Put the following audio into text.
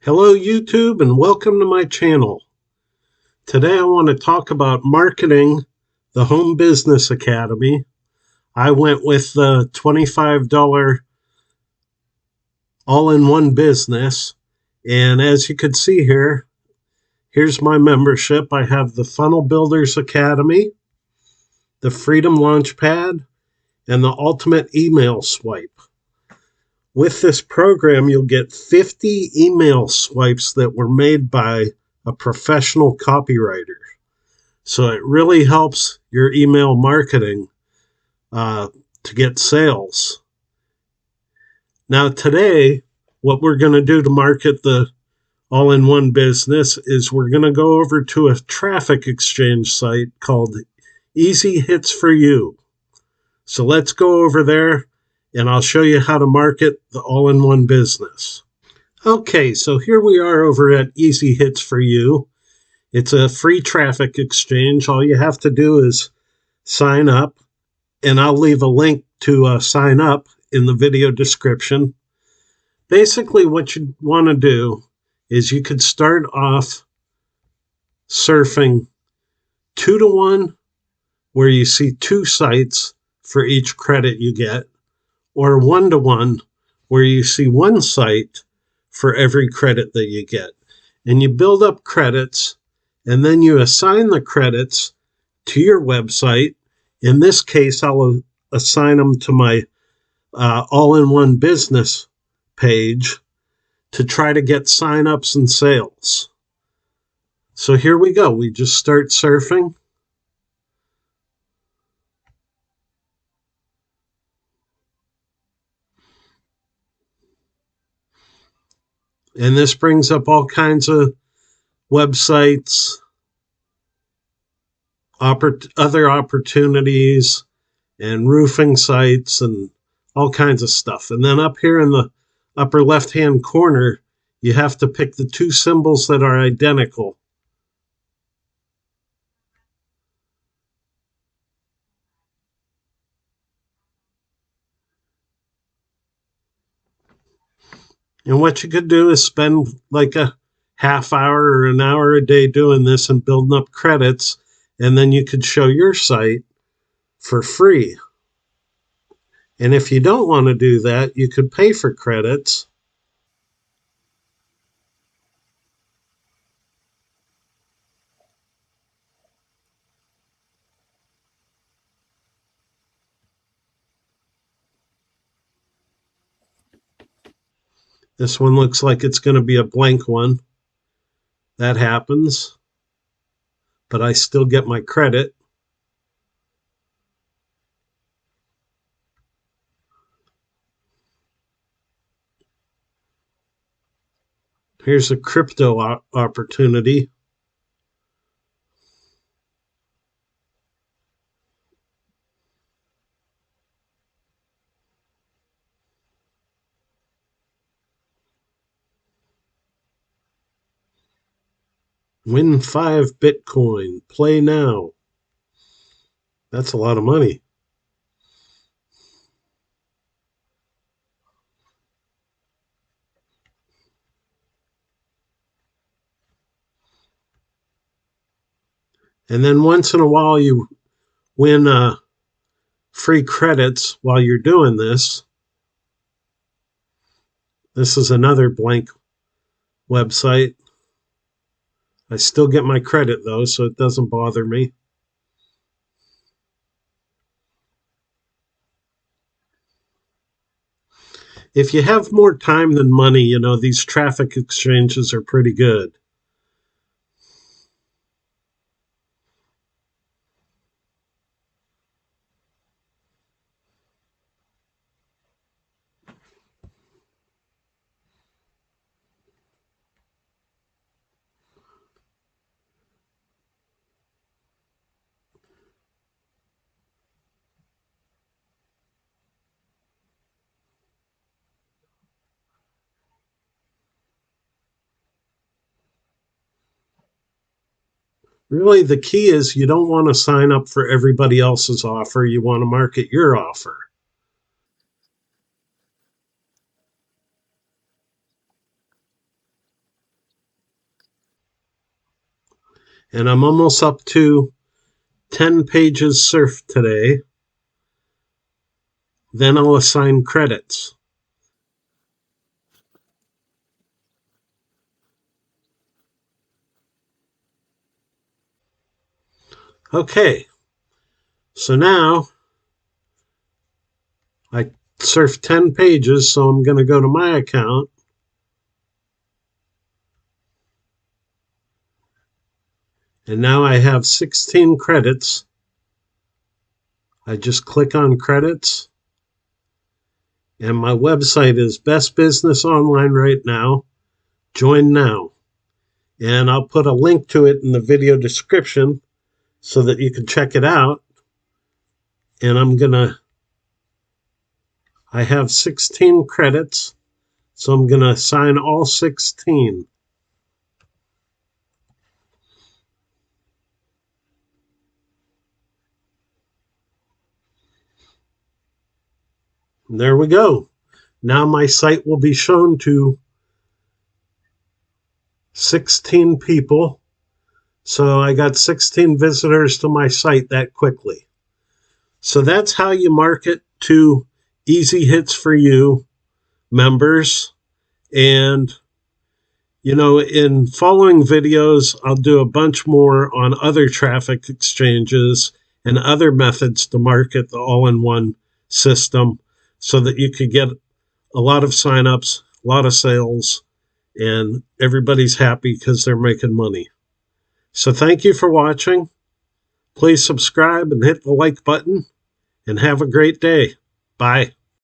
Hello YouTube and welcome to my channel. Today I want to talk about marketing the Home Business Academy. I went with the $25 all-in-one business, and as you can see here, here's my membership. I have the Funnel Builders Academy, the Freedom Launchpad, and the Ultimate Email Swipe. With this program, you'll get 50 email swipes that were made by a professional copywriter. So it really helps your email marketing to get sales. Now today, what we're going to do to market the all-in-one business is we're going to go over to a traffic exchange site called EasyHits4U. So let's go over there and I'll show you how to market the all-in-one business. Okay, so here we are over at EasyHits4U. It's a free traffic exchange. All you have to do is sign up, and I'll leave a link to sign up in the video description. Basically, what you want to do is you could start off surfing 2-to-1, where you see 2 sites for each credit you get, or 1-to-1, where you see 1 site for every credit that you get. And you build up credits, and then you assign the credits to your website. In this case, I'll assign them to my all-in-one business page to try to get signups and sales. So here we go. We just start surfing. And this brings up all kinds of websites, other opportunities, and roofing sites, and all kinds of stuff. And then up here in the upper left-hand corner, you have to pick the 2 symbols that are identical. And what you could do is spend like a half hour or an hour a day doing this and building up credits, and then you could show your site for free. And if you don't want to do that, you could pay for credits. This one looks like it's going to be a blank one. That happens, but I still get my credit. Here's a crypto opportunity. Win 5 Bitcoin. Play now. That's a lot of money. And then once in a while you win free credits while you're doing this. This is another blank website. I still get my credit though, so it doesn't bother me. If you have more time than money, you know, these traffic exchanges are pretty good. Really, the key is you don't want to sign up for everybody else's offer. You want to market your offer. And I'm almost up to 10 pages surfed today. Then I'll assign credits. Okay, so now I surfed 10 pages, so I'm going to go to my account. And now I have 16 credits. I just click on credits. And my website is Best Business Online right now. Join now. And I'll put a link to it in the video description so that you can check it out. And I have 16 credits, so I'm going to assign all 16. And there we go. Now my site will be shown to 16 people. So I got 16 visitors to my site that quickly. So that's how you market to EasyHits4U members. And, in following videos, I'll do a bunch more on other traffic exchanges and other methods to market the all-in-one system so that you could get a lot of signups, a lot of sales, and everybody's happy because they're making money. So thank you for watching. Please subscribe and hit the like button, and have a great day. Bye.